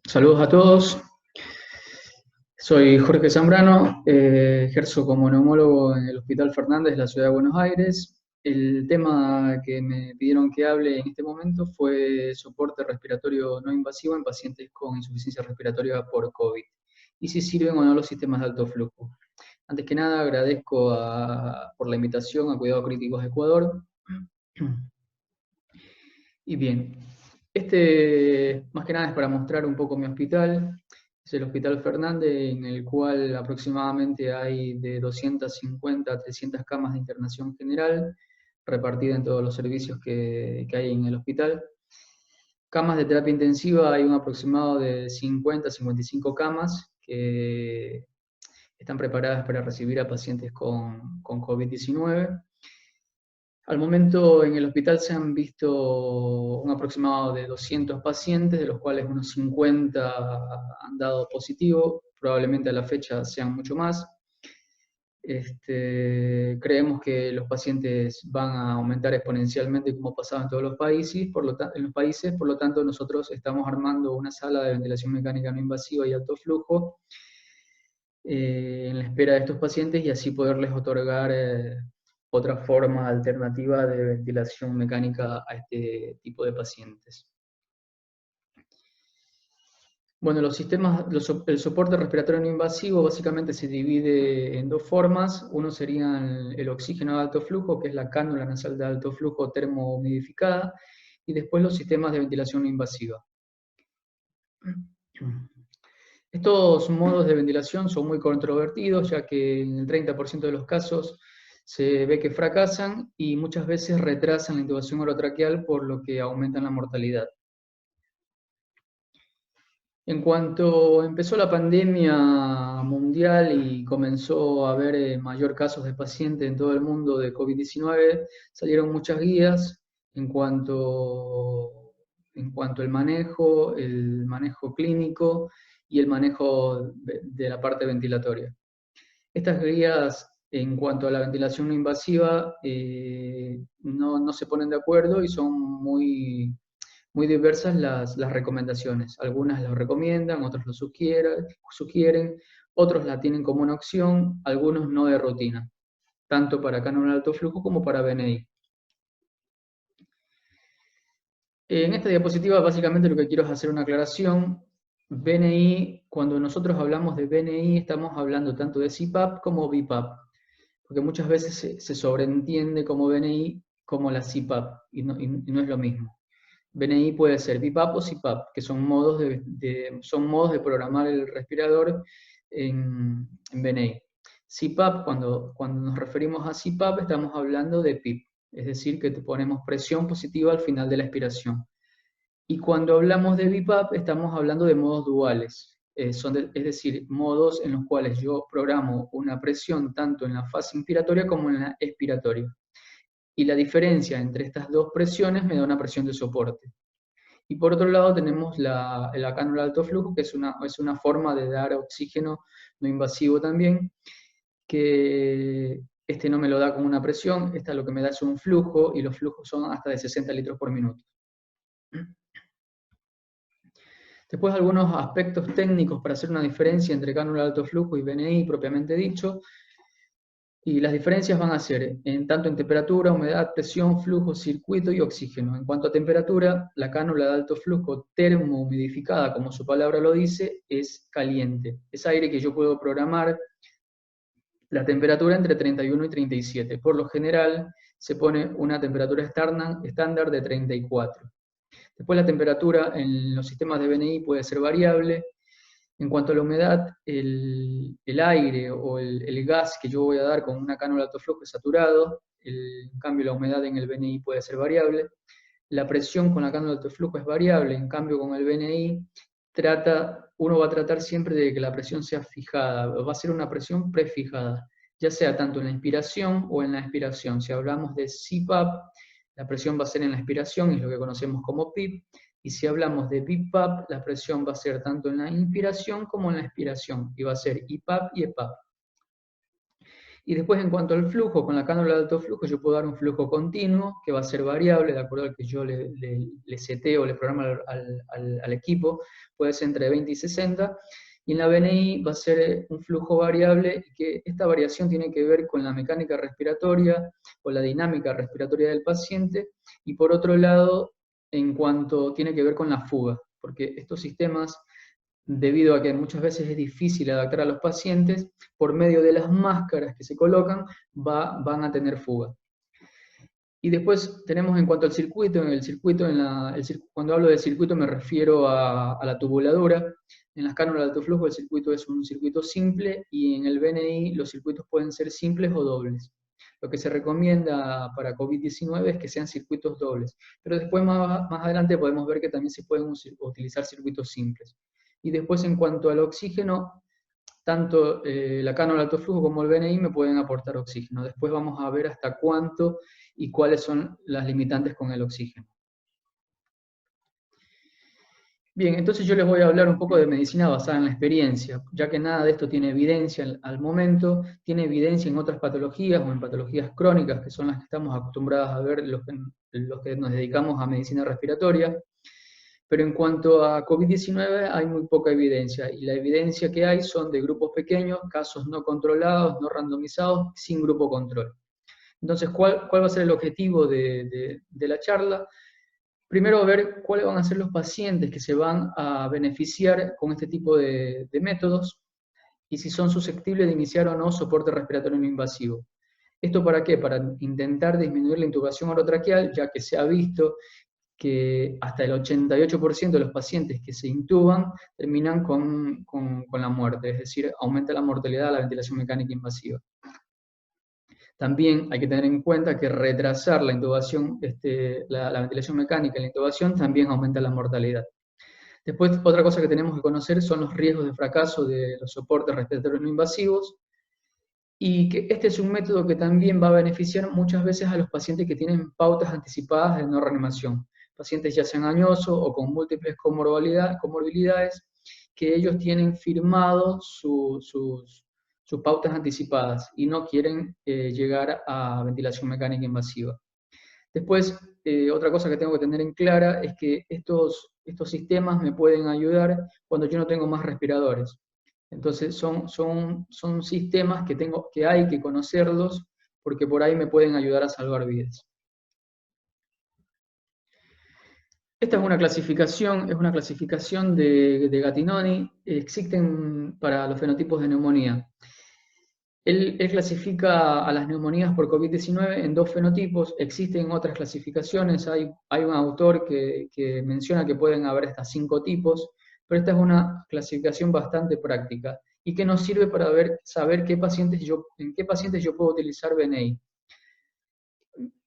Saludos a todos. Soy Jorge Zambrano, ejerzo como neumólogo en el Hospital Fernández de la Ciudad de Buenos Aires. El tema que me pidieron que hable en este momento fue soporte respiratorio no invasivo en pacientes con insuficiencia respiratoria por COVID y si sirven o no los sistemas de alto flujo. Antes que nada, agradezco por la invitación a Cuidados Críticos de Ecuador. Y bien, más que nada es para mostrar un poco mi hospital. Es el Hospital Fernández, en el cual aproximadamente hay de 250 a 300 camas de internación general, repartidas en todos los servicios que hay en el hospital. Camas de terapia intensiva hay un aproximado de 50 a 55 camas que están preparadas para recibir a pacientes con COVID-19. Al momento en el hospital se han visto un aproximado de 200 pacientes, de los cuales unos 50 han dado positivo, probablemente a la fecha sean mucho más. Creemos que los pacientes van a aumentar exponencialmente como pasaba en todos los países, por lo tanto nosotros estamos armando una sala de ventilación mecánica no invasiva y alto flujo en la espera de estos pacientes y así poderles otorgar otra forma alternativa de ventilación mecánica a este tipo de pacientes. Bueno, el soporte respiratorio no invasivo básicamente se divide en dos formas. Uno sería el oxígeno de alto flujo, que es la cánula nasal de alto flujo termohumidificada, y después los sistemas de ventilación no invasiva. Estos modos de ventilación son muy controvertidos, ya que en el 30% de los casos se ve que fracasan y muchas veces retrasan la intubación orotraqueal, por lo que aumentan la mortalidad. En cuanto empezó la pandemia mundial y comenzó a haber mayor casos de pacientes en todo el mundo de COVID-19, salieron muchas guías en cuanto al manejo, el manejo clínico y el manejo de la parte ventilatoria. Estas guías en cuanto a la ventilación no invasiva no se ponen de acuerdo y son muy diversas las recomendaciones. Algunas lo recomiendan, otros lo sugieren, otros la tienen como una opción, algunos no de rutina, tanto para cánula de alto flujo como para BNI. En esta diapositiva básicamente lo que quiero es hacer una aclaración. BNI, cuando nosotros hablamos de BNI, estamos hablando tanto de CPAP como BiPAP, porque muchas veces se sobreentiende como BNI como la CPAP, y no es lo mismo. BNI puede ser BiPAP o CPAP, que son modos de programar el respirador en BNI. CPAP, cuando nos referimos a CPAP, estamos hablando de PIP, es decir, que te ponemos presión positiva al final de la expiración. Y cuando hablamos de BiPAP, estamos hablando de modos duales, es decir, modos en los cuales yo programo una presión tanto en la fase inspiratoria como en la expiratoria. Y la diferencia entre estas dos presiones me da una presión de soporte. Y por otro lado tenemos la cánula de alto flujo, que es una forma de dar oxígeno no invasivo también, que no me lo da con una presión, lo que me da es un flujo, y los flujos son hasta de 60 litros por minuto. Después algunos aspectos técnicos para hacer una diferencia entre cánula de alto flujo y BNI propiamente dicho. Y las diferencias van a ser tanto en temperatura, humedad, presión, flujo, circuito y oxígeno. En cuanto a temperatura, la cánula de alto flujo termohumidificada, como su palabra lo dice, es caliente. Es aire que yo puedo programar la temperatura entre 31 y 37. Por lo general, se pone una temperatura estándar de 34. Después la temperatura en los sistemas de BNI puede ser variable. En cuanto a la humedad, el aire o el gas que yo voy a dar con una cánula de alto flujo es saturado, en cambio la humedad en el BNI puede ser variable. La presión con la cánula de alto flujo es variable, en cambio con el BNI uno va a tratar siempre de que la presión sea fijada, va a ser una presión prefijada, ya sea tanto en la inspiración o en la expiración. Si hablamos de CPAP, la presión va a ser en la expiración, es lo que conocemos como PIP, y si hablamos de BiPAP, la presión va a ser tanto en la inspiración como en la expiración, y va a ser IPAP y EPAP. Y después, en cuanto al flujo, con la cánula de alto flujo, yo puedo dar un flujo continuo, que va a ser variable, de acuerdo al que yo le seteo, le programo al equipo, puede ser entre 20 y 60, y en la BNI va a ser un flujo variable, y que esta variación tiene que ver con la mecánica respiratoria, o la dinámica respiratoria del paciente, y por otro lado, en cuanto tiene que ver con la fuga, porque estos sistemas, debido a que muchas veces es difícil adaptar a los pacientes, por medio de las máscaras que se colocan, van a tener fuga. Y después tenemos en cuanto al circuito, cuando hablo de circuito me refiero a la tubuladura. En las cánulas de alto flujo el circuito es un circuito simple y en el BNI los circuitos pueden ser simples o dobles. Lo que se recomienda para COVID-19 es que sean circuitos dobles, pero después más adelante podemos ver que también se pueden utilizar circuitos simples. Y después en cuanto al oxígeno, tanto la cánula de alto flujo como el BNI me pueden aportar oxígeno. Después vamos a ver hasta cuánto y cuáles son las limitantes con el oxígeno. Bien, entonces yo les voy a hablar un poco de medicina basada en la experiencia, ya que nada de esto tiene evidencia al momento, tiene evidencia en otras patologías o en patologías crónicas, que son las que estamos acostumbrados a ver los que nos dedicamos a medicina respiratoria. Pero en cuanto a COVID-19 hay muy poca evidencia, y la evidencia que hay son de grupos pequeños, casos no controlados, no randomizados, sin grupo control. Entonces, ¿cuál va a ser el objetivo de la charla? Primero, ver cuáles van a ser los pacientes que se van a beneficiar con este tipo de métodos, y si son susceptibles de iniciar o no soporte respiratorio no invasivo. ¿Esto para qué? Para intentar disminuir la intubación orotraqueal, ya que se ha visto que hasta el 88% de los pacientes que se intuban terminan con la muerte, es decir, aumenta la mortalidad de la ventilación mecánica invasiva. También hay que tener en cuenta que retrasar la intubación, la ventilación mecánica y la intubación también aumenta la mortalidad. Después, otra cosa que tenemos que conocer son los riesgos de fracaso de los soportes respiratorios no invasivos, y que este es un método que también va a beneficiar muchas veces a los pacientes que tienen pautas anticipadas de no reanimación, pacientes ya sean añosos o con múltiples comorbilidades, que ellos tienen firmado sus pautas anticipadas y no quieren llegar a ventilación mecánica invasiva. Después, otra cosa que tengo que tener en clara es que estos sistemas me pueden ayudar cuando yo no tengo más respiradores. Entonces son sistemas que hay que conocerlos, porque por ahí me pueden ayudar a salvar vidas. Esta es una clasificación de Gattinoni. Existen para los fenotipos de neumonía. Él clasifica a las neumonías por COVID-19 en dos fenotipos. Existen otras clasificaciones, hay un autor que menciona que pueden haber hasta 5 tipos, pero esta es una clasificación bastante práctica y que nos sirve para saber en qué pacientes yo puedo utilizar BNI.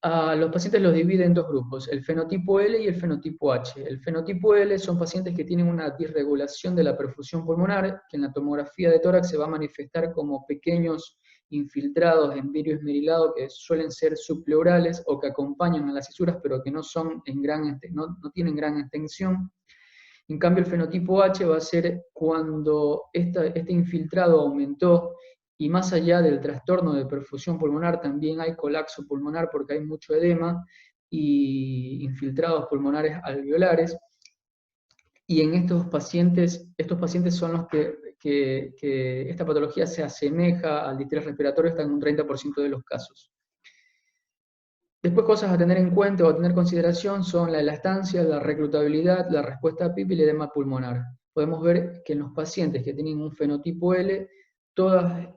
A los pacientes los divide en dos grupos, el fenotipo L y el fenotipo H. El fenotipo L son pacientes que tienen una disregulación de la perfusión pulmonar, que en la tomografía de tórax se va a manifestar como pequeños infiltrados en vidrio esmerilado que suelen ser subpleurales o que acompañan a las fisuras, pero que no tienen gran extensión. En cambio, el fenotipo H va a ser cuando este infiltrado aumentó, y más allá del trastorno de perfusión pulmonar también hay colapso pulmonar porque hay mucho edema y infiltrados pulmonares alveolares. Y en estos pacientes son los que esta patología se asemeja al distrés respiratorio, está en un 30% de los casos. Después, cosas a tener en cuenta o a tener consideración son la elastancia, la reclutabilidad, la respuesta a PIP y el edema pulmonar. Podemos ver que en los pacientes que tienen un fenotipo L, todas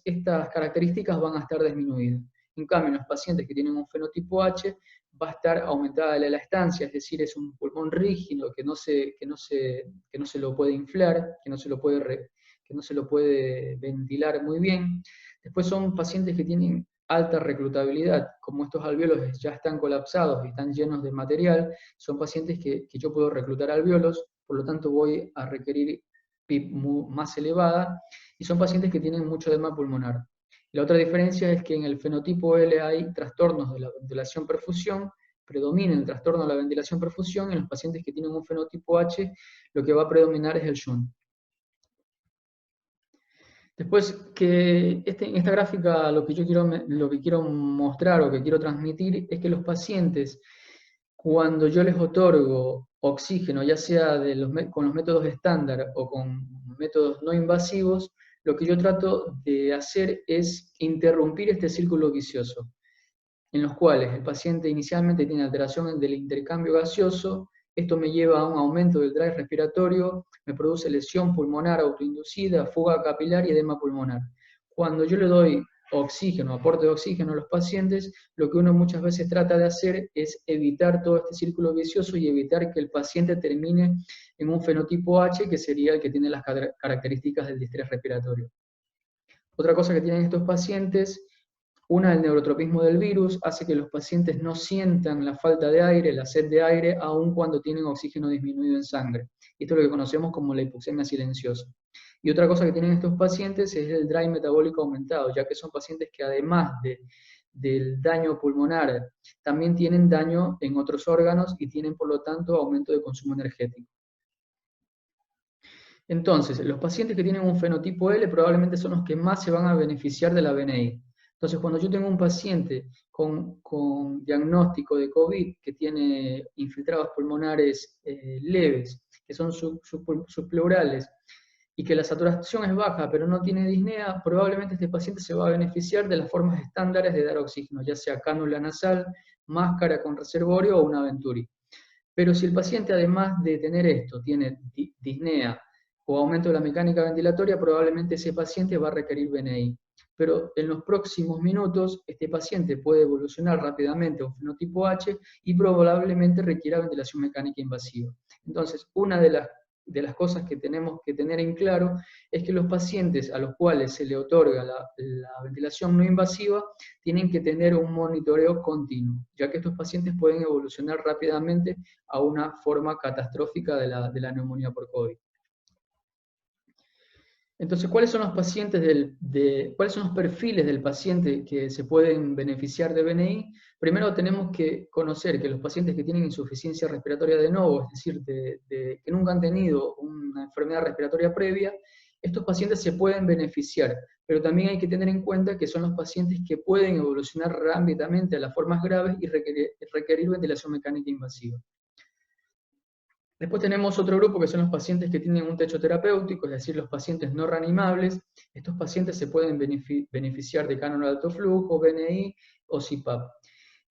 estas características van a estar disminuidas. En cambio, en los pacientes que tienen un fenotipo H, va a estar aumentada la elastancia, es decir, es un pulmón rígido que no se lo puede inflar, que no se lo puede ventilar muy bien. Después son pacientes que tienen alta reclutabilidad, como estos alvéolos ya están colapsados y están llenos de material, son pacientes que yo puedo reclutar alvéolos, por lo tanto voy a requerir PIP más elevada, y son pacientes que tienen mucho edema pulmonar. La otra diferencia es que en el fenotipo L hay trastornos de la ventilación-perfusión, predomina el trastorno de la ventilación-perfusión, y en los pacientes que tienen un fenotipo H, lo que va a predominar es el shunt. Después, que en esta gráfica lo que quiero mostrar o que quiero transmitir es que los pacientes, cuando yo les otorgo oxígeno, ya sea con los métodos estándar o con métodos no invasivos, lo que yo trato de hacer es interrumpir este círculo vicioso, en los cuales el paciente inicialmente tiene alteración del intercambio gaseoso, esto me lleva a un aumento del drive respiratorio, me produce lesión pulmonar autoinducida, fuga capilar y edema pulmonar. Cuando yo le doy oxígeno, aporte de oxígeno a los pacientes, lo que uno muchas veces trata de hacer es evitar todo este círculo vicioso y evitar que el paciente termine en un fenotipo H, que sería el que tiene las características del distrés respiratorio. Otra cosa que tienen estos pacientes, el neurotropismo del virus hace que los pacientes no sientan la falta de aire, la sed de aire, aun cuando tienen oxígeno disminuido en sangre. Esto es lo que conocemos como la hipoxemia silenciosa. Y otra cosa que tienen estos pacientes es el drive metabólico aumentado, ya que son pacientes que además del daño pulmonar, también tienen daño en otros órganos y tienen por lo tanto aumento de consumo energético. Entonces, los pacientes que tienen un fenotipo L probablemente son los que más se van a beneficiar de la BNI. Entonces, cuando yo tengo un paciente con diagnóstico de COVID que tiene infiltrados pulmonares leves, que son subpleurales, y que la saturación es baja, pero no tiene disnea, probablemente este paciente se va a beneficiar de las formas estándares de dar oxígeno, ya sea cánula nasal, máscara con reservorio o una Venturi. Pero si el paciente, además de tener esto, tiene disnea o aumento de la mecánica ventilatoria, probablemente ese paciente va a requerir BNI. Pero en los próximos minutos, este paciente puede evolucionar rápidamente a un fenotipo H y probablemente requiera ventilación mecánica invasiva. Entonces, una de las cosas que tenemos que tener en claro es que los pacientes a los cuales se le otorga la ventilación no invasiva tienen que tener un monitoreo continuo, ya que estos pacientes pueden evolucionar rápidamente a una forma catastrófica de la neumonía por COVID. Entonces, ¿cuáles son los pacientes cuáles son los perfiles del paciente que se pueden beneficiar de BNI? Primero tenemos que conocer que los pacientes que tienen insuficiencia respiratoria de novo, es decir, que nunca han tenido una enfermedad respiratoria previa, estos pacientes se pueden beneficiar, pero también hay que tener en cuenta que son los pacientes que pueden evolucionar rápidamente a las formas graves y requerir ventilación mecánica invasiva. Después tenemos otro grupo que son los pacientes que tienen un techo terapéutico, es decir, los pacientes no reanimables. Estos pacientes se pueden beneficiar de cánula de alto flujo, BNI o CPAP.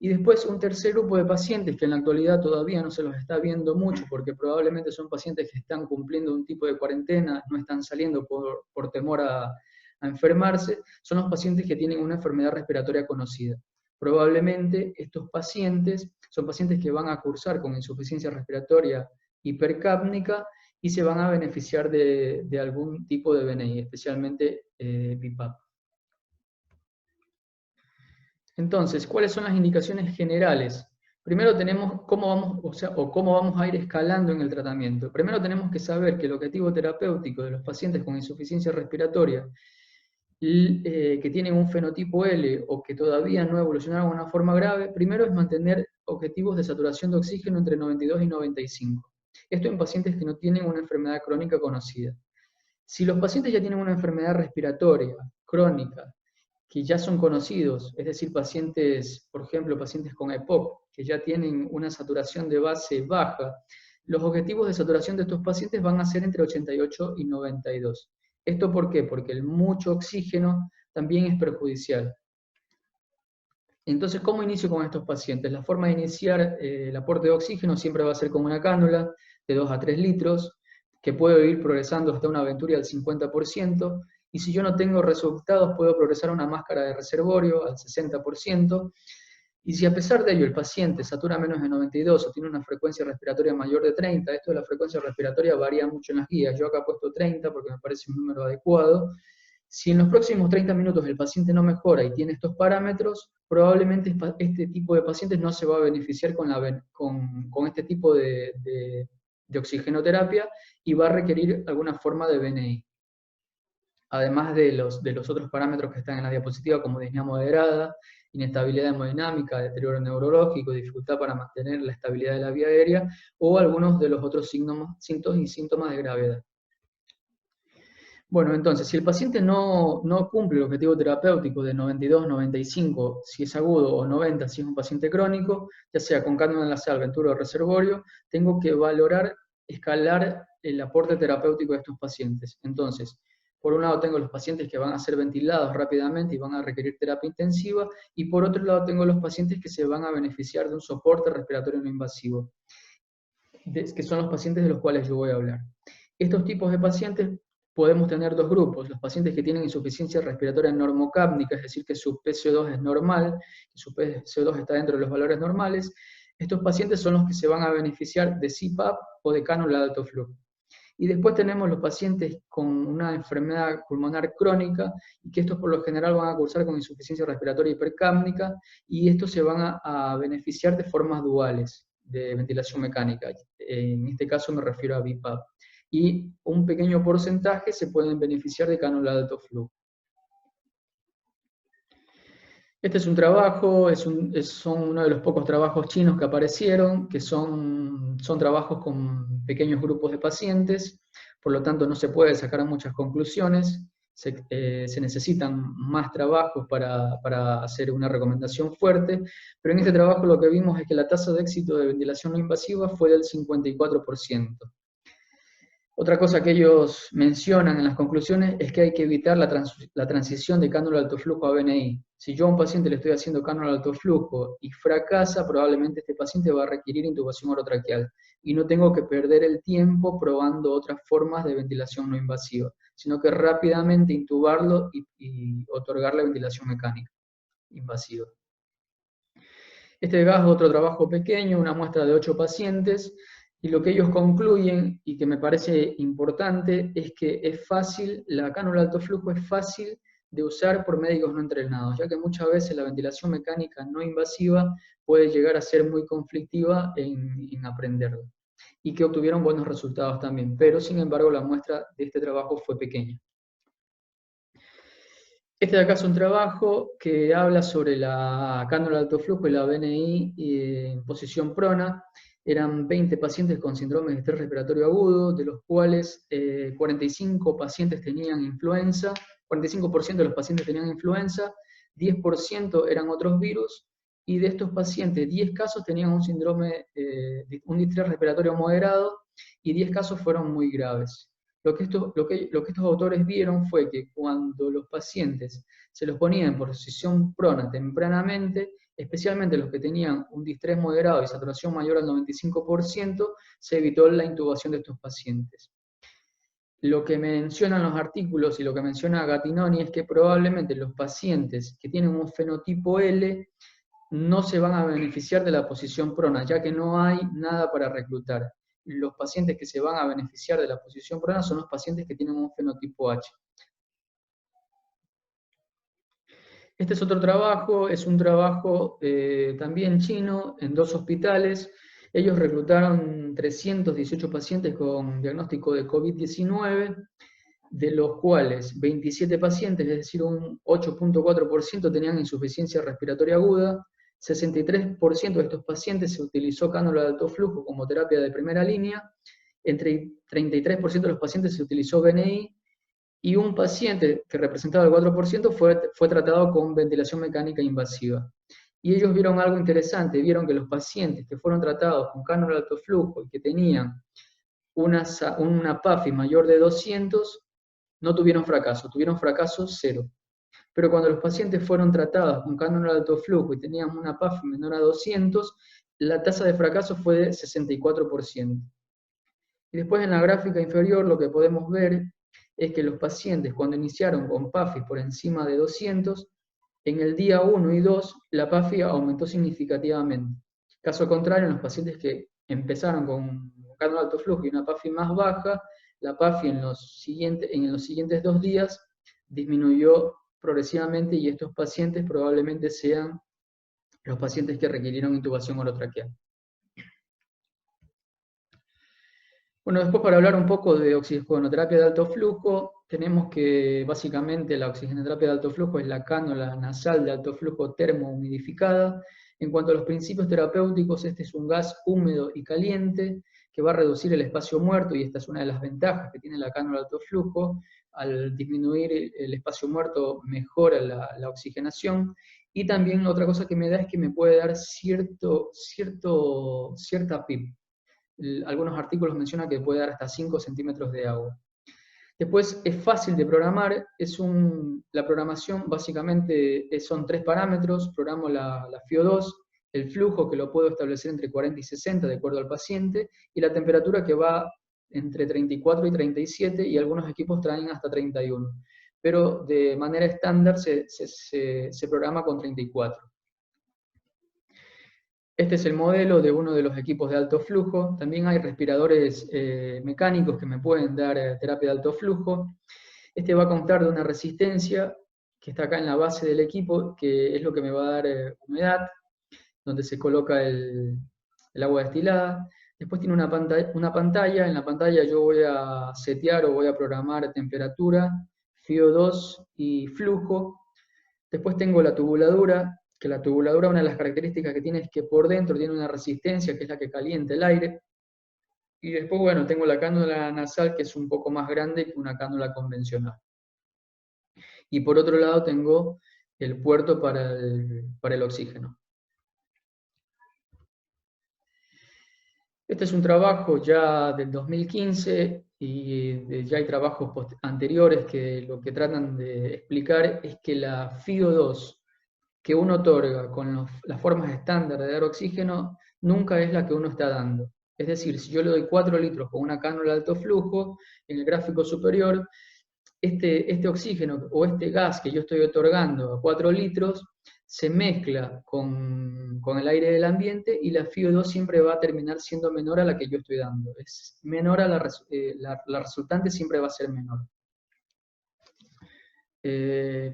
Y después un tercer grupo de pacientes que en la actualidad todavía no se los está viendo mucho porque probablemente son pacientes que están cumpliendo un tipo de cuarentena, no están saliendo por temor a enfermarse, son los pacientes que tienen una enfermedad respiratoria conocida. Probablemente estos pacientes son pacientes que van a cursar con insuficiencia respiratoria hipercápnica y se van a beneficiar de algún tipo de BNI, especialmente BiPAP. Entonces, ¿cuáles son las indicaciones generales? Primero tenemos cómo vamos a ir escalando en el tratamiento. Primero tenemos que saber que el objetivo terapéutico de los pacientes con insuficiencia respiratoria que tienen un fenotipo L o que todavía no evolucionaron de una forma grave, primero es mantener objetivos de saturación de oxígeno entre 92 y 95. Esto en pacientes que no tienen una enfermedad crónica conocida. Si los pacientes ya tienen una enfermedad respiratoria crónica, que ya son conocidos, es decir, pacientes, por ejemplo, pacientes con EPOC, que ya tienen una saturación de base baja, los objetivos de saturación de estos pacientes van a ser entre 88 y 92. ¿Esto por qué? Porque el mucho oxígeno también es perjudicial. Entonces, ¿cómo inicio con estos pacientes? La forma de iniciar el aporte de oxígeno siempre va a ser con una cánula de 2 a 3 litros, que puede ir progresando hasta una Venturi al 50%, y si yo no tengo resultados, puedo progresar a una máscara de reservorio al 60%, y si a pesar de ello el paciente satura menos de 92 o tiene una frecuencia respiratoria mayor de 30, esto de la frecuencia respiratoria varía mucho en las guías, yo acá he puesto 30 porque me parece un número adecuado. Si en los próximos 30 minutos el paciente no mejora y tiene estos parámetros, probablemente este tipo de pacientes no se va a beneficiar con este tipo de oxigenoterapia y va a requerir alguna forma de BNI. Además de los otros parámetros que están en la diapositiva, como disnea moderada, inestabilidad hemodinámica, deterioro neurológico, dificultad para mantener la estabilidad de la vía aérea, o algunos de los otros síntomas y síntomas de gravedad. Bueno, entonces, si el paciente no cumple el objetivo terapéutico de 92, 95, si es agudo, o 90, si es un paciente crónico, ya sea con cánula nasal, Venturo o reservorio, tengo que valorar, escalar el aporte terapéutico de estos pacientes. Entonces, por un lado tengo los pacientes que van a ser ventilados rápidamente y van a requerir terapia intensiva, y por otro lado tengo los pacientes que se van a beneficiar de un soporte respiratorio no invasivo, que son los pacientes de los cuales yo voy a hablar. Estos tipos de pacientes podemos tener dos grupos: los pacientes que tienen insuficiencia respiratoria normocápnica, es decir, que su PCO2 es normal, que su PCO2 está dentro de los valores normales. Estos pacientes son los que se van a beneficiar de CPAP o de cánula de alto flujo. Y después tenemos los pacientes con una enfermedad pulmonar crónica, y que estos por lo general van a cursar con insuficiencia respiratoria hipercápnica, y estos se van a beneficiar de formas duales de ventilación mecánica. En este caso me refiero a BiPAP. Y un pequeño porcentaje se pueden beneficiar de cánula de alto flujo. Este es un trabajo, son uno de los pocos trabajos chinos que aparecieron, que son trabajos con pequeños grupos de pacientes, por lo tanto no se puede sacar muchas conclusiones, se necesitan más trabajos para hacer una recomendación fuerte, pero en este trabajo lo que vimos es que la tasa de éxito de ventilación no invasiva fue del 54%. Otra cosa que ellos mencionan en las conclusiones es que hay que evitar la transición de cánula de alto flujo a BNI. Si yo a un paciente le estoy haciendo cánula de alto flujo y fracasa, probablemente este paciente va a requerir intubación orotraqueal, y no tengo que perder el tiempo probando otras formas de ventilación no invasiva, sino que rápidamente intubarlo y otorgarle ventilación mecánica invasiva. Este es otro trabajo pequeño, una muestra de 8 pacientes, y lo que ellos concluyen, y que me parece importante, es que es fácil, la cánula de alto flujo es fácil de usar por médicos no entrenados, ya que muchas veces la ventilación mecánica no invasiva puede llegar a ser muy conflictiva en aprenderlo, y que obtuvieron buenos resultados también, pero sin embargo la muestra de este trabajo fue pequeña. Este de acá es un trabajo que habla sobre la cánula de alto flujo y la BNI en posición prona. Eran 20 pacientes con síndrome de estrés respiratorio agudo, de los cuales 45 pacientes tenían influenza, 45% de los pacientes tenían influenza, 10% eran otros virus, y de estos pacientes, 10 casos tenían un síndrome, un distrés respiratorio moderado, y 10 casos fueron muy graves. Lo que estos autores vieron fue que cuando los pacientes se los ponían en posición prona tempranamente, especialmente los que tenían un distrés moderado y saturación mayor al 95%, se evitó la intubación de estos pacientes. Lo que mencionan los artículos y lo que menciona Gattinoni es que probablemente los pacientes que tienen un fenotipo L no se van a beneficiar de la posición prona, ya que no hay nada para reclutar. Los pacientes que se van a beneficiar de la posición prona son los pacientes que tienen un fenotipo H. Este es otro trabajo, es un trabajo también chino, en 2 hospitales. Ellos reclutaron 318 pacientes con diagnóstico de COVID-19, de los cuales 27 pacientes, es decir, un 8.4%, tenían insuficiencia respiratoria aguda. 63% de estos pacientes se utilizó cánula de alto flujo como terapia de primera línea, entre 33% de los pacientes se utilizó BNI, y un paciente que representaba el 4% fue tratado con ventilación mecánica invasiva. Y ellos vieron algo interesante, vieron que los pacientes que fueron tratados con cánula de alto flujo y que tenían una PAFI mayor de 200, no tuvieron fracaso 0. Pero cuando los pacientes fueron tratados con cánula de alto flujo y tenían una PAFI menor a 200, la tasa de fracaso fue de 64%. Y después en la gráfica inferior lo que podemos ver es que los pacientes cuando iniciaron con PAFI por encima de 200, en el día 1 y 2 la PAFI aumentó significativamente. Caso contrario, en los pacientes que empezaron con cánula de alto flujo y una PAFI más baja, la PAFI en los siguientes 2 días disminuyó progresivamente, y estos pacientes probablemente sean los pacientes que requirieron intubación orotraqueal. Bueno, después para hablar un poco de oxigenoterapia de alto flujo, tenemos que básicamente la oxigenoterapia de alto flujo es la cánula nasal de alto flujo termohumidificada. En cuanto a los principios terapéuticos, este es un gas húmedo y caliente que va a reducir el espacio muerto, y esta es una de las ventajas que tiene la cánula de alto flujo. Al disminuir el espacio muerto mejora la oxigenación, y también otra cosa que me da es que me puede dar cierta PIB. Algunos artículos mencionan que puede dar hasta 5 centímetros de agua. Después es fácil de programar, la programación básicamente son 3 parámetros: programo la FiO2, el flujo que lo puedo establecer entre 40 y 60 de acuerdo al paciente, y la temperatura que va entre 34 y 37, y algunos equipos traen hasta 31. Pero de manera estándar se programa con 34. Este es el modelo de uno de los equipos de alto flujo. También hay respiradores mecánicos que me pueden dar terapia de alto flujo. Este va a constar de una resistencia que está acá en la base del equipo, que es lo que me va a dar humedad, donde se coloca el agua destilada. Después tiene una pantalla. En la pantalla yo voy a setear o voy a programar temperatura, FiO2 y flujo. Después tengo la tubuladura, que la tubuladura, una de las características que tiene es que por dentro tiene una resistencia, que es la que calienta el aire. Y después, bueno, tengo la cánula nasal, que es un poco más grande que una cánula convencional. Y por otro lado tengo el puerto para el oxígeno. Este es un trabajo ya del 2015, y ya hay trabajos anteriores que lo que tratan de explicar es que la FiO2 que uno otorga con las formas estándar de dar oxígeno nunca es la que uno está dando. Es decir, si yo le doy 4 litros con una cánula de alto flujo, en el gráfico superior, este oxígeno o este gas que yo estoy otorgando a 4 litros se mezcla con el aire del ambiente, y la FiO2 siempre va a terminar siendo menor a la que yo estoy dando. Es menor a la resultante siempre va a ser menor.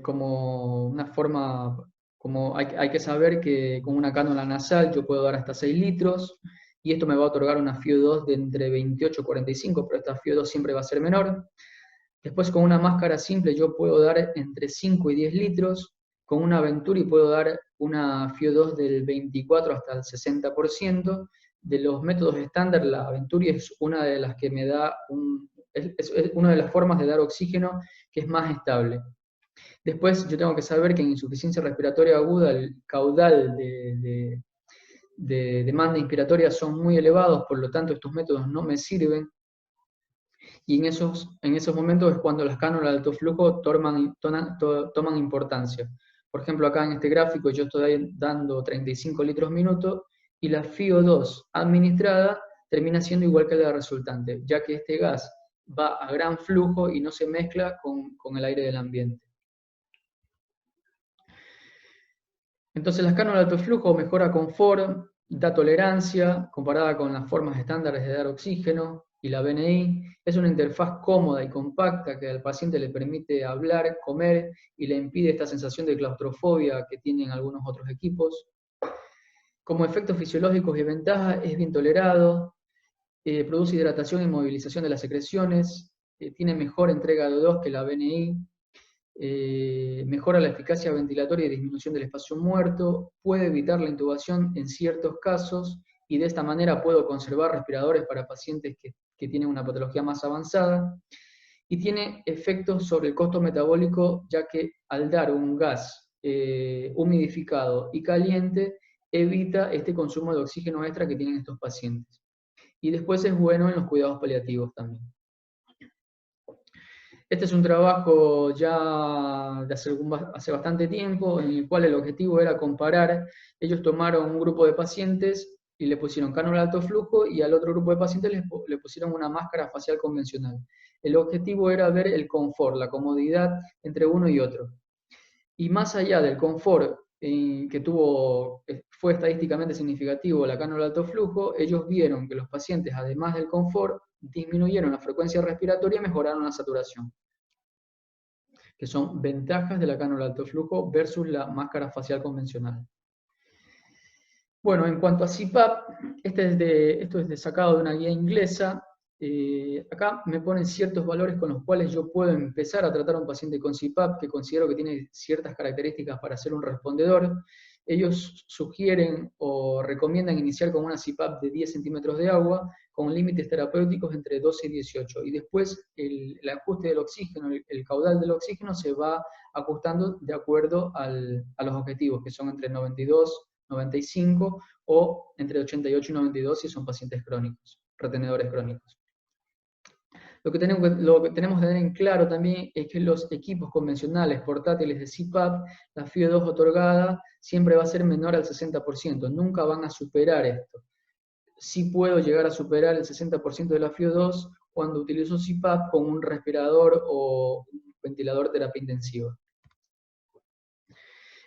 Como una forma, como hay que saber que con una cánula nasal yo puedo dar hasta 6 litros, y esto me va a otorgar una FiO2 de entre 28 y 45, pero esta FiO2 siempre va a ser menor. Después con una máscara simple yo puedo dar entre 5 y 10 litros, con una Venturi puedo dar una FiO2 del 24 hasta el 60%. De los métodos estándar, la Venturi es una de las que me da es una de las formas de dar oxígeno que es más estable. Después yo tengo que saber que en insuficiencia respiratoria aguda el caudal de demanda inspiratoria son muy elevados, por lo tanto estos métodos no me sirven, y en esos momentos es cuando las cánulas de alto flujo toman importancia. Por ejemplo, acá en este gráfico yo estoy dando 35 litros minuto, y la FiO2 administrada termina siendo igual que la resultante, ya que este gas va a gran flujo y no se mezcla con el aire del ambiente. Entonces las cánulas de alto flujo mejora confort, da tolerancia, comparada con las formas estándares de dar oxígeno, y la BNI es una interfaz cómoda y compacta que al paciente le permite hablar, comer, y le impide esta sensación de claustrofobia que tienen algunos otros equipos. Como efectos fisiológicos y ventajas, es bien tolerado, produce hidratación y movilización de las secreciones, tiene mejor entrega de O2 que la BNI, mejora la eficacia ventilatoria y disminución del espacio muerto, puede evitar la intubación en ciertos casos, y de esta manera puedo conservar respiradores para pacientes que tienen una patología más avanzada, y tiene efectos sobre el costo metabólico, ya que al dar un gas humidificado y caliente, evita este consumo de oxígeno extra que tienen estos pacientes. Y después es bueno en los cuidados paliativos también. Este es un trabajo ya de hace bastante tiempo, en el cual el objetivo era comparar. Ellos tomaron un grupo de pacientes y le pusieron cánula de alto flujo, y al otro grupo de pacientes le pusieron una máscara facial convencional. El objetivo era ver el confort, la comodidad entre uno y otro. Y más allá del confort que fue estadísticamente significativo la cánula de alto flujo, ellos vieron que los pacientes, además del confort, disminuyeron la frecuencia respiratoria y mejoraron la saturación, que son ventajas de la cánula de alto flujo versus la máscara facial convencional. Bueno, en cuanto a CPAP, esto es sacado de una guía inglesa. Acá me ponen ciertos valores con los cuales yo puedo empezar a tratar a un paciente con CPAP, que considero que tiene ciertas características para ser un respondedor. Ellos sugieren o recomiendan iniciar con una CPAP de 10 centímetros de agua, con límites terapéuticos entre 12 y 18. Y después el ajuste del oxígeno, el caudal del oxígeno se va ajustando de acuerdo a los objetivos, que son entre 92, 95 o entre 88 y 92 si son pacientes crónicos, retenedores crónicos. Lo que tenemos que tener en claro también es que los equipos convencionales portátiles de CPAP, la FIO2 otorgada siempre va a ser menor al 60%, nunca van a superar esto. Sí puedo llegar a superar el 60% de la FIO2 cuando utilizo CPAP con un respirador o un ventilador de terapia intensiva.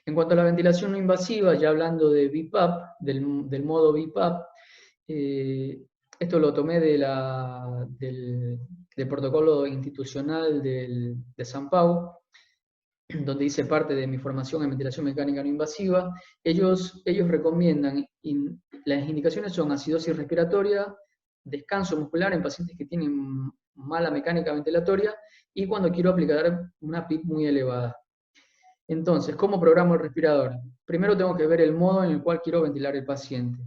En cuanto a la ventilación no invasiva, ya hablando de BiPAP, del modo BiPAP, esto lo tomé del protocolo institucional de San Pau, donde hice parte de mi formación en ventilación mecánica no invasiva. Ellos recomiendan, las indicaciones son acidosis respiratoria, descanso muscular en pacientes que tienen mala mecánica ventilatoria, y cuando quiero aplicar una PIP muy elevada. Entonces, ¿cómo programo el respirador? Primero tengo que ver el modo en el cual quiero ventilar el paciente.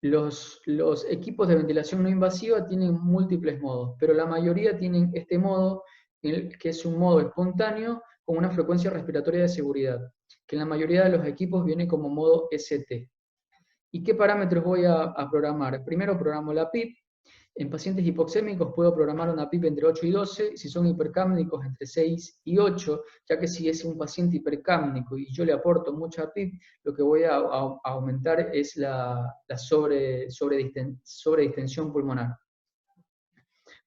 Los equipos de ventilación no invasiva tienen múltiples modos, pero la mayoría tienen este modo, que es un modo espontáneo con una frecuencia respiratoria de seguridad, que en la mayoría de los equipos viene como modo ST. ¿Y qué parámetros voy a programar? Primero programo la PIP. En pacientes hipoxémicos puedo programar una PIP entre 8 y 12, si son hipercámnicos entre 6 y 8, ya que si es un paciente hipercámnico y yo le aporto mucha PIP, lo que voy a aumentar es la sobredistensión pulmonar.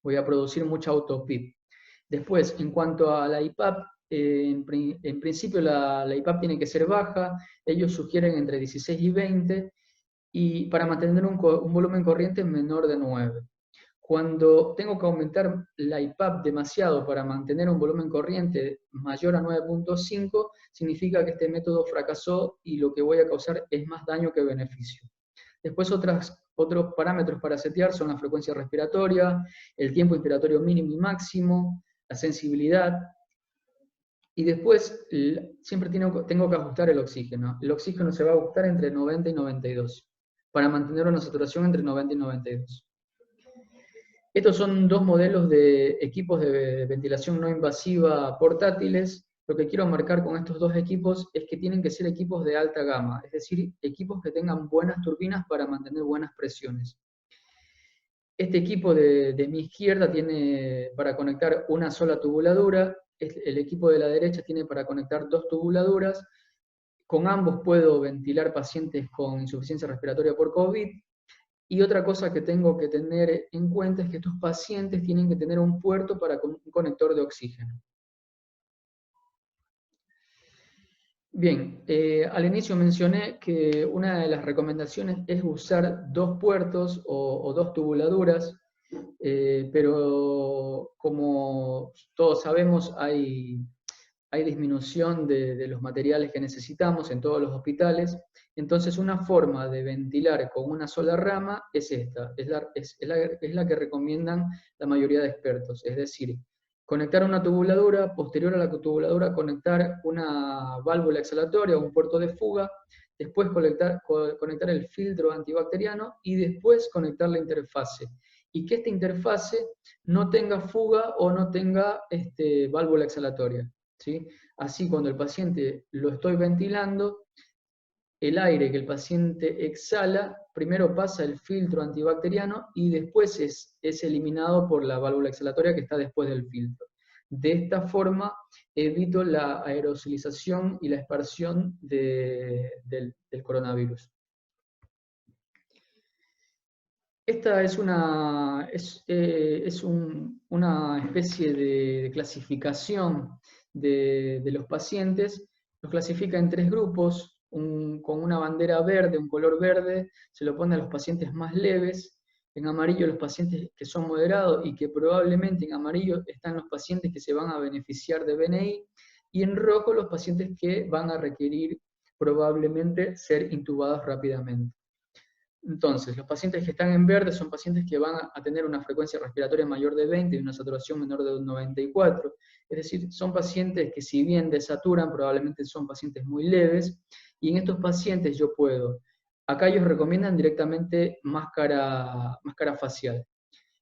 Voy a producir mucha autopip. Después, en cuanto a la IPAP, en principio la IPAP tiene que ser baja, ellos sugieren entre 16 y 20, y para mantener un volumen corriente menor de 9. Cuando tengo que aumentar la IPAP demasiado para mantener un volumen corriente mayor a 9.5, significa que este método fracasó y lo que voy a causar es más daño que beneficio. Después otros parámetros para setear son la frecuencia respiratoria, el tiempo inspiratorio mínimo y máximo, la sensibilidad, y después siempre tengo que ajustar el oxígeno. El oxígeno se va a ajustar entre 90 y 92, para mantener una saturación entre 90 y 92. Estos son dos modelos de equipos de ventilación no invasiva portátiles. Lo que quiero marcar con estos dos equipos es que tienen que ser equipos de alta gama, es decir, equipos que tengan buenas turbinas para mantener buenas presiones. Este equipo de mi izquierda tiene para conectar una sola tubuladura, el equipo de la derecha tiene para conectar dos tubuladuras. Con ambos puedo ventilar pacientes con insuficiencia respiratoria por COVID. Y otra cosa que tengo que tener en cuenta es que estos pacientes tienen que tener un puerto para un conector de oxígeno. Bien, al inicio mencioné que una de las recomendaciones es usar dos puertos o dos tubuladuras, pero como todos sabemos hay disminución de los materiales que necesitamos en todos los hospitales. Entonces una forma de ventilar con una sola rama es esta, es la que recomiendan la mayoría de expertos, es decir, conectar una tubuladura, posterior a la tubuladura conectar una válvula exhalatoria o un puerto de fuga, después conectar el filtro antibacteriano y después conectar la interfase. Y que esta interfase no tenga fuga o no tenga válvula exhalatoria, ¿sí? Así cuando el paciente lo estoy ventilando, el aire que el paciente exhala, primero pasa el filtro antibacteriano y después es eliminado por la válvula exhalatoria que está después del filtro. De esta forma evito la aerosolización y la esparción del coronavirus. Esta es una especie de clasificación de los pacientes. Los clasifica en tres grupos. Con una bandera verde, un color verde, se lo pone a los pacientes más leves, en amarillo los pacientes que son moderados y que probablemente en amarillo están los pacientes que se van a beneficiar de BNI, y en rojo los pacientes que van a requerir probablemente ser intubados rápidamente. Entonces, los pacientes que están en verde son pacientes que van a tener una frecuencia respiratoria mayor de 20 y una saturación menor de 94. Es decir, son pacientes que si bien desaturan, probablemente son pacientes muy leves, y en estos pacientes yo puedo Acá ellos recomiendan directamente máscara facial,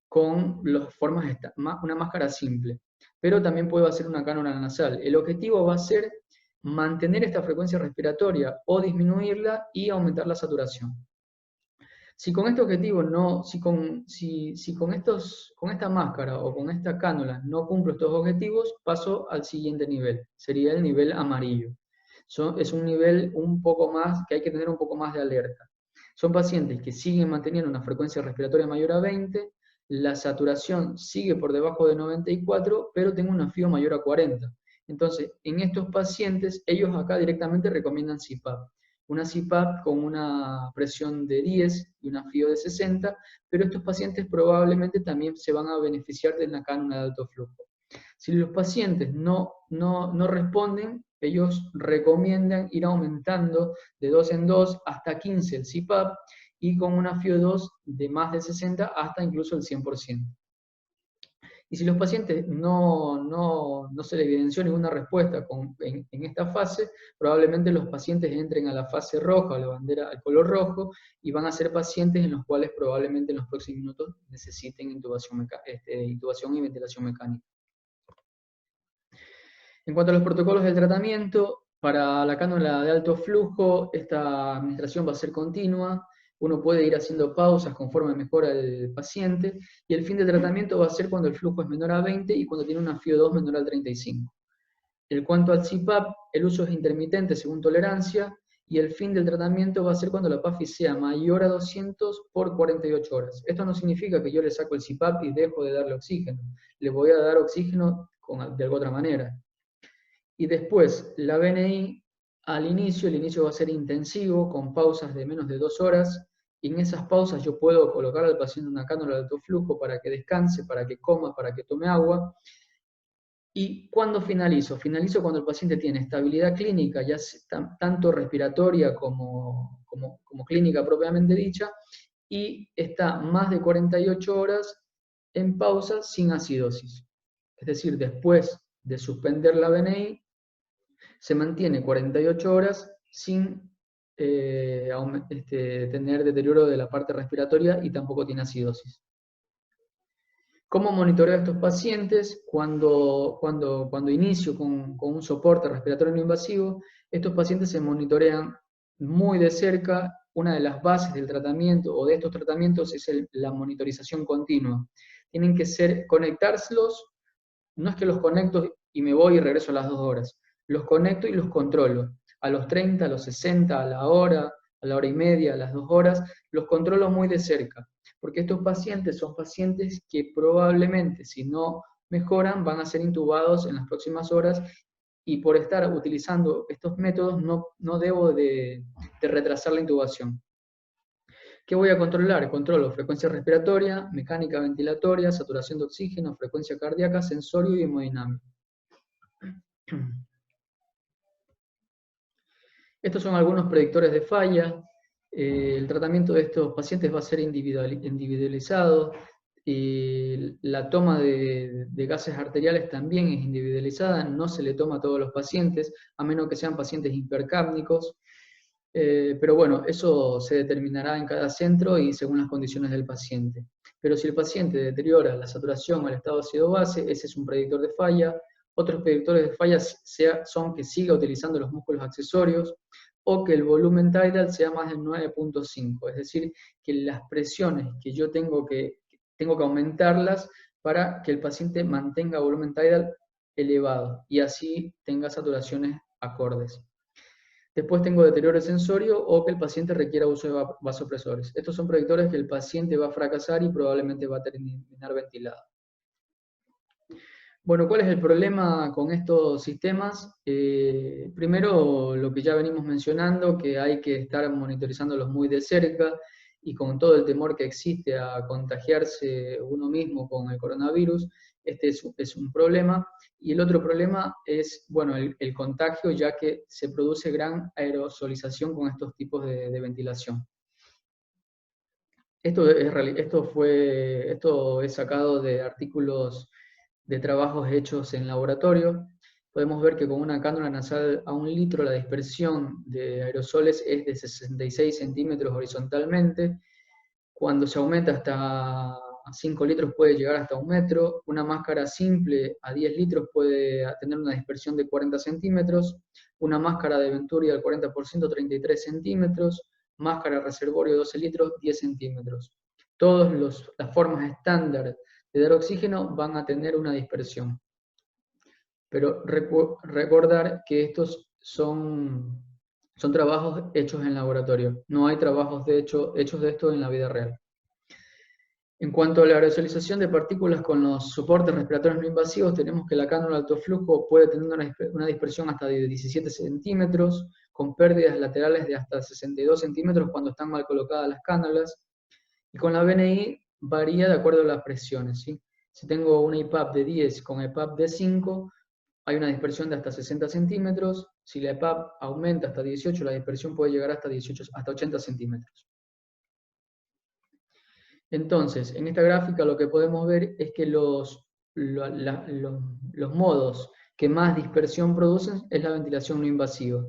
con una máscara simple, pero también puedo hacer una cánula nasal. El objetivo va a ser mantener esta frecuencia respiratoria o disminuirla y aumentar la saturación. Si con este objetivo con esta máscara o con esta cánula no cumplo estos objetivos, paso al siguiente nivel, sería el nivel amarillo. Es un nivel un poco más, que hay que tener un poco más de alerta. Son pacientes que siguen manteniendo una frecuencia respiratoria mayor a 20, la saturación sigue por debajo de 94, pero tengo una FIO mayor a 40. Entonces, en estos pacientes, ellos acá directamente recomiendan CPAP. Una CPAP con una presión de 10 y una FIO de 60, pero estos pacientes probablemente también se van a beneficiar de la cánula de alto flujo. Si los pacientes no responden, ellos recomiendan ir aumentando de 2 en 2 hasta 15 el CPAP y con una FIO2 de más de 60 hasta incluso el 100%. Y si los pacientes no se les evidenció ninguna respuesta en esta fase, probablemente los pacientes entren a la fase roja, a la bandera, al color rojo, y van a ser pacientes en los cuales probablemente en los próximos minutos necesiten intubación y ventilación mecánica. En cuanto a los protocolos del tratamiento, para la cánula de alto flujo, esta administración va a ser continua. Uno puede ir haciendo pausas conforme mejora el paciente, y el fin del tratamiento va a ser cuando el flujo es menor a 20 y cuando tiene una FIO2 menor a 35. En cuanto al CPAP, el uso es intermitente según tolerancia, y el fin del tratamiento va a ser cuando la PAFI sea mayor a 200 por 48 horas. Esto no significa que yo le saco el CPAP y dejo de darle oxígeno. Le voy a dar oxígeno de alguna otra manera. Y después, la BNI, el inicio va a ser intensivo, con pausas de menos de 2 horas, y en esas pausas yo puedo colocar al paciente una cánula de alto flujo para que descanse, para que coma, para que tome agua. ¿Y cuándo finalizo? Finalizo cuando el paciente tiene estabilidad clínica, ya tanto respiratoria como clínica propiamente dicha, y está más de 48 horas en pausa sin acidosis. Es decir, después de suspender la BNI, se mantiene 48 horas sin tener deterioro de la parte respiratoria y tampoco tiene acidosis. ¿Cómo monitoreo a estos pacientes? Cuando inicio con un soporte respiratorio no invasivo, estos pacientes se monitorean muy de cerca. Una de las bases del tratamiento o de estos tratamientos es la monitorización continua. Tienen que conectárselos, no es que los conecto y me voy y regreso a las 2 horas. Los conecto y los controlo. A los 30, a los 60, a la hora y media, a las 2 horas, los controlo muy de cerca. Porque estos pacientes son pacientes que probablemente, si no mejoran, van a ser intubados en las próximas horas, y por estar utilizando estos métodos no debo de retrasar la intubación. ¿Qué voy a controlar? Controlo frecuencia respiratoria, mecánica ventilatoria, saturación de oxígeno, frecuencia cardíaca, sensorio y hemodinámico. Estos son algunos predictores de falla. El tratamiento de estos pacientes va a ser individualizado. La toma de gases arteriales también es individualizada, no se le toma a todos los pacientes, a menos que sean pacientes hipercápnicos. Pero bueno, eso se determinará en cada centro y según las condiciones del paciente. Pero si el paciente deteriora la saturación o el estado ácido-base, ese es un predictor de falla. Otros predictores de falla son que siga utilizando los músculos accesorios o que el volumen tidal sea más del 9.5, es decir, que las presiones que yo tengo que aumentarlas para que el paciente mantenga volumen tidal elevado y así tenga saturaciones acordes. Después tengo deterioro sensorio o que el paciente requiera uso de vasopresores. Estos son predictores que el paciente va a fracasar y probablemente va a terminar ventilado. Bueno, ¿cuál es el problema con estos sistemas? Primero, lo que ya venimos mencionando, que hay que estar monitorizándolos muy de cerca y con todo el temor que existe a contagiarse uno mismo con el coronavirus, este es un problema. Y el otro problema es, bueno, el contagio, ya que se produce gran aerosolización con estos tipos de ventilación. Esto es sacado de artículos de trabajos hechos en laboratorio. podemos ver que con una cánula nasal a 1 litro la dispersión de aerosoles es de 66 centímetros horizontalmente. Cuando se aumenta hasta 5 litros puede llegar hasta 1 metro. Una máscara simple a 10 litros puede tener una dispersión de 40 centímetros. Una máscara de Venturi al 40%, 33 centímetros. Máscara reservorio 12 litros, 10 centímetros. Todas las formas estándar de dar oxígeno van a tener una dispersión. Pero recordar que estos son trabajos hechos en laboratorio. No hay trabajos hechos de esto en la vida real. En cuanto a la aerosolización de partículas con los soportes respiratorios no invasivos, tenemos que la cánula de alto flujo puede tener una dispersión hasta de 17 centímetros, con pérdidas laterales de hasta 62 centímetros cuando están mal colocadas las cánulas. Y con la BNI varía de acuerdo a las presiones, ¿sí? Si tengo una IPAP de 10 con IPAP de 5, hay una dispersión de hasta 60 centímetros. Si la IPAP aumenta hasta 18, la dispersión puede llegar hasta 80 centímetros. Entonces, en esta gráfica lo que podemos ver es que los modos que más dispersión producen es la ventilación no invasiva.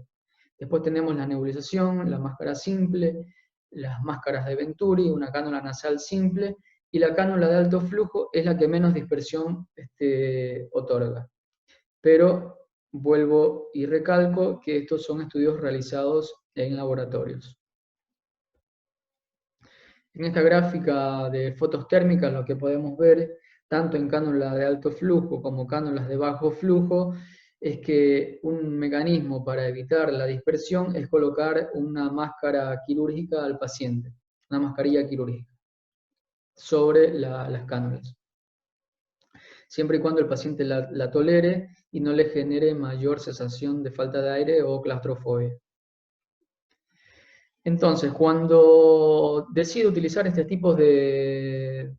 Después tenemos la nebulización, la máscara simple, las máscaras de Venturi, una cánula nasal simple, y la cánula de alto flujo es la que menos dispersión otorga. Pero vuelvo y recalco que estos son estudios realizados en laboratorios. En esta gráfica de fotos térmicas lo que podemos ver, tanto en cánulas de alto flujo como cánulas de bajo flujo, es que un mecanismo para evitar la dispersión es colocar una máscara quirúrgica al paciente, una mascarilla quirúrgica, sobre las cánulas. Siempre y cuando el paciente la tolere y no le genere mayor sensación de falta de aire o claustrofobia. Entonces, cuando decido utilizar este tipo de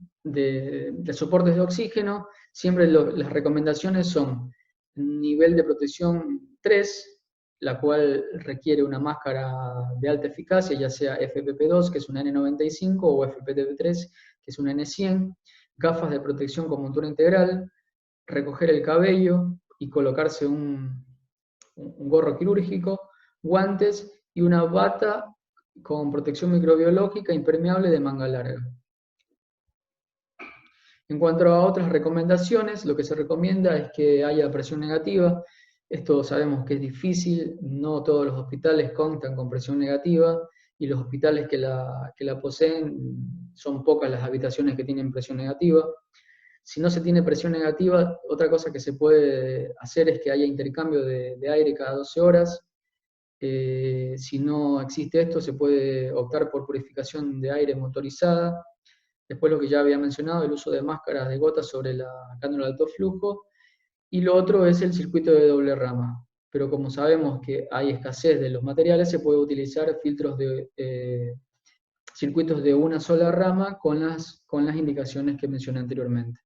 soportes de oxígeno, siempre las recomendaciones son nivel de protección 3, la cual requiere una máscara de alta eficacia, ya sea FPP2, que es una N95, o FPP3, que es una N100, gafas de protección con montura integral, recoger el cabello y colocarse un gorro quirúrgico, guantes y una bata con protección microbiológica impermeable de manga larga. En cuanto a otras recomendaciones, lo que se recomienda es que haya presión negativa. Esto sabemos que es difícil, no todos los hospitales cuentan con presión negativa, y los hospitales que la poseen son pocas las habitaciones que tienen presión negativa. Si no se tiene presión negativa, otra cosa que se puede hacer es que haya intercambio de aire cada 12 horas. Si no existe esto, se puede optar por purificación de aire motorizada. Después lo que ya había mencionado, el uso de máscaras de gotas sobre la cánula de alto flujo. Y lo otro es el circuito de doble rama. Pero como sabemos que hay escasez de los materiales, se puede utilizar circuitos de una sola rama con las indicaciones que mencioné anteriormente.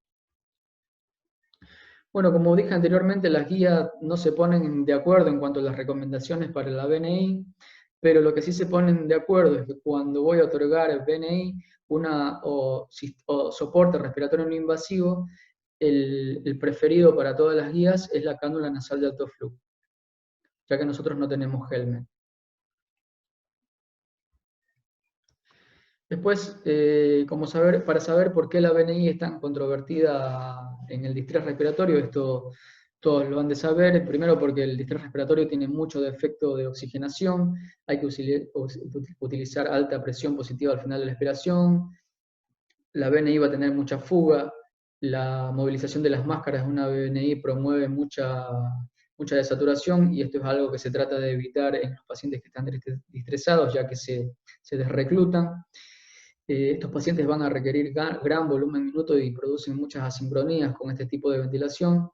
Bueno, como dije anteriormente, las guías no se ponen de acuerdo en cuanto a las recomendaciones para la BNI, pero lo que sí se ponen de acuerdo es que cuando voy a otorgar BNI o soporte respiratorio no invasivo, el preferido para todas las guías es la cánula nasal de alto flujo, ya que nosotros no tenemos helmet. Después, para saber por qué la BNI es tan controvertida en el distrés respiratorio, esto todos lo han de saber. Primero porque el distrés respiratorio tiene mucho defecto de oxigenación, hay que utilizar alta presión positiva al final de la expiración, la BNI va a tener mucha fuga, la movilización de las máscaras de una BNI promueve mucha desaturación, y esto es algo que se trata de evitar en los pacientes que están distresados, ya que se desreclutan. Estos pacientes van a requerir gran volumen minuto y producen muchas asincronías con este tipo de ventilación.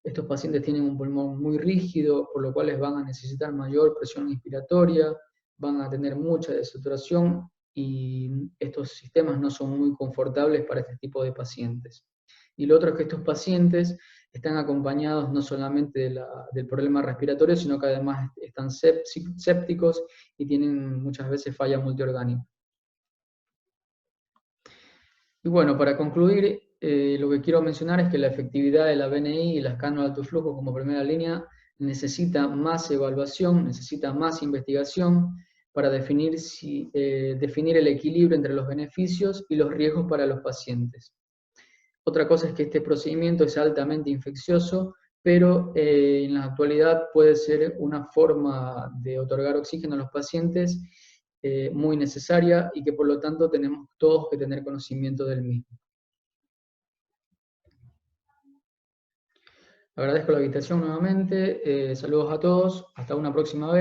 Estos pacientes tienen un pulmón muy rígido, por lo cual van a necesitar mayor presión inspiratoria, van a tener mucha desaturación, y estos sistemas no son muy confortables para este tipo de pacientes. Y lo otro es que estos pacientes están acompañados no solamente del problema respiratorio, sino que además están sépticos y tienen muchas veces falla multiorgánica. Y bueno, para concluir, lo que quiero mencionar es que la efectividad de la BNI y las cánulas de alto flujo como primera línea necesita más evaluación, necesita más investigación para definir el equilibrio entre los beneficios y los riesgos para los pacientes. Otra cosa es que este procedimiento es altamente infeccioso, pero en la actualidad puede ser una forma de otorgar oxígeno a los pacientes muy necesaria y que por lo tanto tenemos todos que tener conocimiento del mismo. Agradezco la invitación nuevamente, saludos a todos, hasta una próxima vez.